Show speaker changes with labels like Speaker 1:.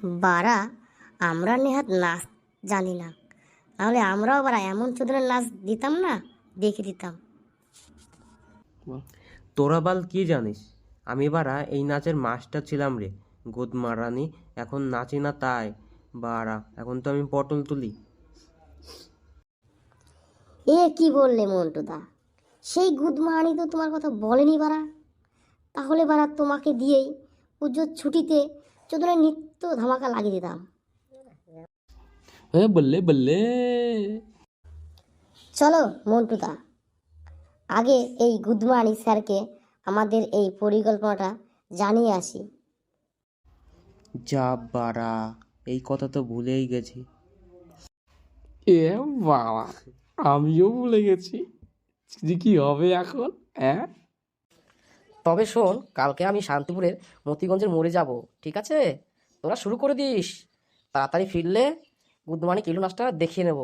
Speaker 1: বারা, আমরা নেহাত নাচ জানি না, তাহলে আমরাও বারা এমন চোদনের নাচ দিতাম না, দেখে দিতাম।
Speaker 2: তোরা বাল কি জানিস? আমি বারা এই নাচের মাস্টার ছিলাম রে গোদমারানি। এখন নাচি না তাই বারা, এখন তো আমি পটল তুলি।
Speaker 1: এ কি বললে মন্টুদা? সেই গুদমানি তো তোমার কথা বলেনি বারা। তাহলে বারা তোমাকে দিয়েই পুজোর ছুটিতে চোদনের নিত্য ধামাকা লাগিয়ে দিতাম।
Speaker 3: বললে বললে।
Speaker 1: চলো মন্টুদা, আগে এই গুদমানি স্যারকে আমাদের এই পরিকল্পনাটা জানিয়ে আসি।
Speaker 2: যা বারা, এই কথা তো ভুলেই গেছি।
Speaker 3: এ বাবা, আমিও ভুলে গেছি যে কি হবে এখন।
Speaker 4: তবে শোন, কালকে আমি শান্তিপুরের মতিগঞ্জের মোড়ে যাব, ঠিক আছে? তোরা শুরু করে দিস, তাড়াতাড়ি ফিরলে গুদমানি কিলো নাচটা দেখিয়ে নেব।